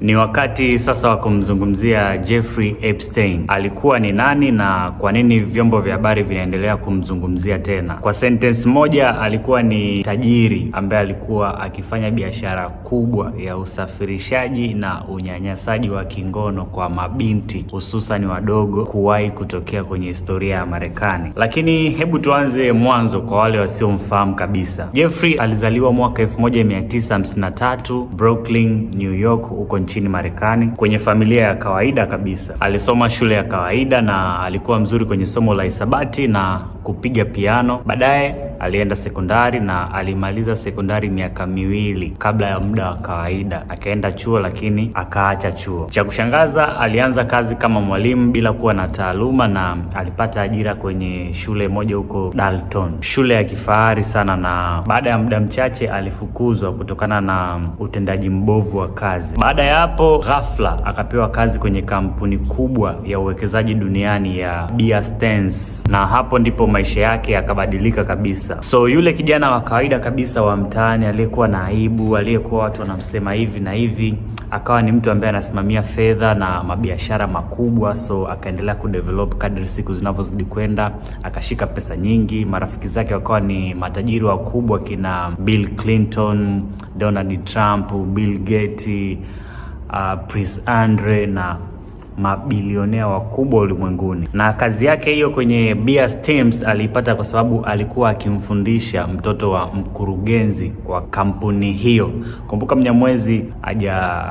Ni wakati sasa wa kumzungumzia Jeffrey Epstein. Alikuwa ni nani na kwa nini vyombo vya habari vinaendelea kumzungumzia tena? Kwa sentence moja, alikuwa ni tajiri ambaye alikuwa akifanya biashara kubwa ya usafirishaji na unyanyasaji wa kingono kwa mabinti, hususan wadogo, kuwahi kutokea kwenye historia ya Marekani. Lakini hebu tuanze mwanzo kwa wale wasiomfahamu kabisa. Jeffrey alizaliwa mwaka 1953 Brooklyn, New York, huko nchini Marekani, kwenye familia ya kawaida kabisa. Alisoma shule ya kawaida na alikuwa mzuri kwenye somo la hisabati na kupiga piano. Baadaye alienda sekondari na alimaliza sekondari miaka miwili kabla ya muda wa kawaida. Akaenda chuo lakini akaacha chuo. Cha kushangaza, alianza kazi kama mwalimu bila kuwa na taaluma na alipata ajira kwenye shule moja huko Dalton, shule ya kifahari sana, na baada ya muda mchache alifukuzwa kutokana na utendaji mbovu wa kazi. Baada ya hapo, ghafla akapewa kazi kwenye kampuni kubwa ya uwekezaji duniani ya Bear Stearns, na hapo ndipo maisha yake yakabadilika kabisa. So yule kijana wa kawaida kabisa wa mtaani aliyekuwa na aibu, aliyekuwa watu wanamsema hivi na hivi, akawa ni mtu ambaye anasimamia fedha na mabiashara makubwa. So akaendelea kudevelop kadri siku zinavyozidi kwenda, akashika pesa nyingi. Marafiki zake wakawa ni matajiri wakubwa, kina Bill Clinton, Donald Trump, Bill Gates, Prince Andre na mabilionea wakubwa ulimwenguni. Na kazi yake hiyo kwenye Bear Stearns aliipata kwa sababu alikuwa akimfundisha mtoto wa mkurugenzi wa kampuni hiyo. Kumbuka Mnyamwezi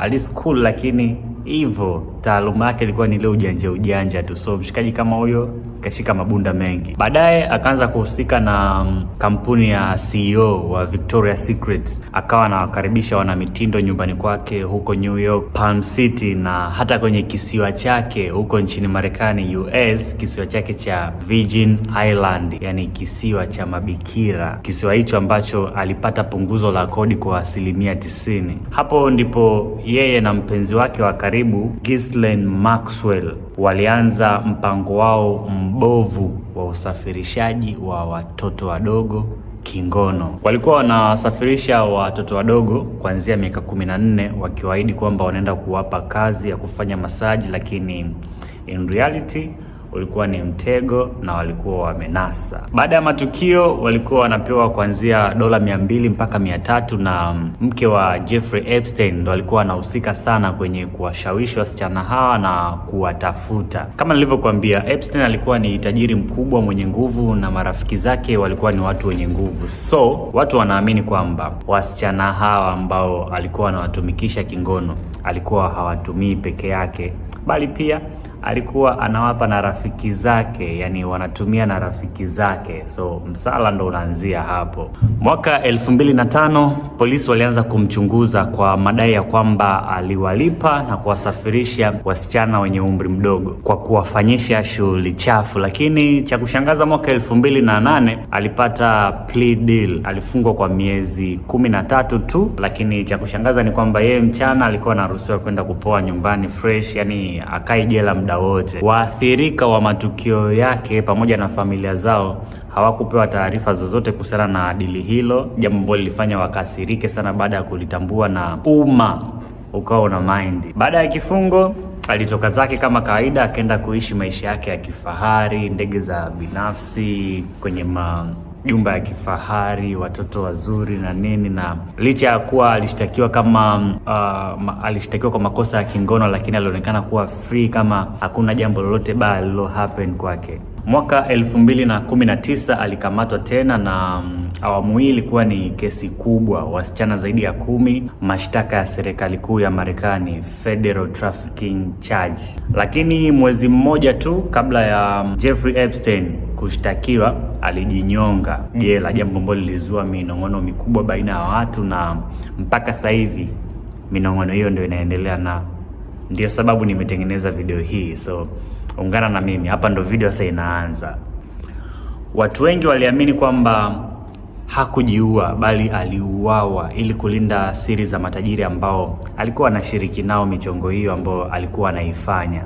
ali school, lakini hivyo taaluma yake ilikuwa ni ile ujanja tu. So mshikaji kama huyo kashika mabunda mengi. Baadaye akaanza kuhusika na kampuni ya CEO wa Victoria's Secret. Akawa anawakaribisha wanamitindo nyumbani kwake huko New York, Palm City, na hata kwenye kisiwa chake huko nchini Marekani, US, kisiwa chake cha Virgin Island, yani kisiwa cha mabikira. Kisiwa hicho ambacho alipata punguzo la kodi kwa 90%. Hapo ndipo yeye na mpenzi wake wa karibu Ghislaine Maxwell walianza mpango wao mbovu wa usafirishaji wa watoto wadogo kingono. Walikuwa wanasafirisha watoto wadogo kuanzia miaka 14, wakiwaahidi kwamba wanaenda kuwapa kazi ya kufanya masaji, lakini in reality ulikuwa ni mtego na walikuwa wamenasa. Baada ya matukio, walikuwa wanapewa kuanzia $200 mpaka $300, na mke wa Jeffrey Epstein ndo alikuwa anahusika sana kwenye kuwashawishi wasichana hawa na kuwatafuta. Kama nilivyokuambia, Epstein alikuwa ni tajiri mkubwa mwenye nguvu na marafiki zake walikuwa ni watu wenye nguvu. So watu wanaamini kwamba wasichana hawa ambao alikuwa anawatumikisha kingono alikuwa hawatumii peke yake, bali pia alikuwa anawapa na rafiki zake, yani wanatumia na rafiki zake. So msala ndo unaanzia hapo. Mwaka 2005 polisi walianza kumchunguza kwa madai ya kwamba aliwalipa na kuwasafirisha wasichana wenye umri mdogo kwa kuwafanyisha shughuli chafu. Lakini cha kushangaza, mwaka 2008 alipata plea deal, alifungwa kwa miezi 13 tu. Lakini cha kushangaza ni kwamba yeye mchana alikuwa anaruhusiwa kwenda kupoa nyumbani fresh, yani akai jela muda wote. Waathirika wa matukio yake pamoja na familia zao hawakupewa taarifa zozote kuhusiana na dili hilo, jambo ambalo lilifanya wakasirike sana baada ya kulitambua na umma ukawa una mind. Baada ya kifungo alitoka zake kama kawaida, akaenda kuishi maisha yake ya kifahari, ndege za binafsi, kwenye jumba ya kifahari, watoto wazuri na nini. Na licha ya kuwa alishtakiwa kwa makosa ya kingono, lakini alionekana kuwa free, kama hakuna jambo lolote baya lilo happen kwake. Mwaka 2019 alikamatwa tena, na awamu hii ilikuwa ni kesi kubwa, wasichana zaidi ya 10, mashtaka ya serikali kuu ya Marekani, Federal Trafficking Charge. Lakini mwezi mmoja tu kabla ya Jeffrey Epstein kushtakiwa, alijinyonga jela, jambo ambalo lilizua minong'ono mikubwa baina ya watu, na mpaka sasa hivi minong'ono hiyo ndio inaendelea, na ndio sababu nimetengeneza video hii. So ungana na mimi hapa, ndo video sasa inaanza. Watu wengi waliamini kwamba hakujiua bali aliuawa ili kulinda siri za matajiri ambao alikuwa anashiriki nao michongo hiyo ambayo alikuwa anaifanya,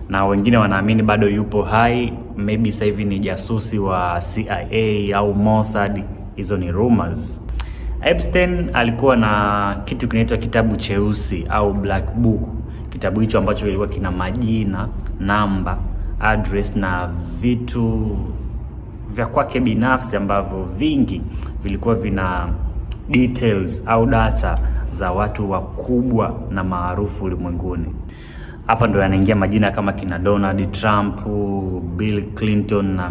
na wengine wanaamini bado yupo hai, maybe sasa hivi ni jasusi wa CIA au Mossad. Hizo ni rumors. Epstein alikuwa na kitu kinaitwa kitabu cheusi au black book. Kitabu hicho ambacho kilikuwa kina majina, namba, address na vitu vya kwake binafsi ambavyo vingi vilikuwa vina details au data za watu wakubwa na maarufu ulimwenguni. Hapa ndo yanaingia majina kama kina Donald Trump, Bill Clinton, na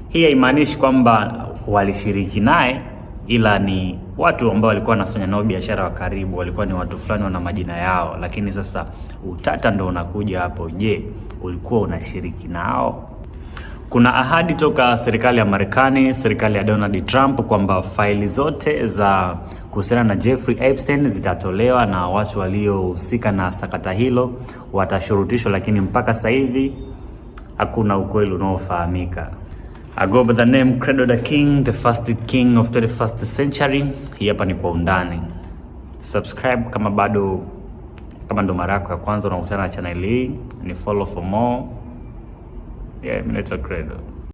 hii haimaanishi kwamba walishiriki naye, ila ni watu ambao walikuwa wanafanya nao biashara wa karibu, walikuwa ni watu fulani wana majina yao. Lakini sasa utata ndo unakuja hapo, je, ulikuwa unashiriki nao? Kuna ahadi toka serikali ya Marekani, serikali ya Donald Trump, kwamba faili zote za kuhusiana na Jeffrey Epstein zitatolewa na watu waliohusika na sakata hilo watashurutishwa, lakini mpaka sasa hivi hakuna ukweli unaofahamika. I go by the name Credo the King, the first king of 21st century. Hii hapa ni Kwa Undani. Subscribe kama ndo mara yako ya kwanza unakutana na channel hii, ni follow for more. Yeah, mimi naitwa Credo.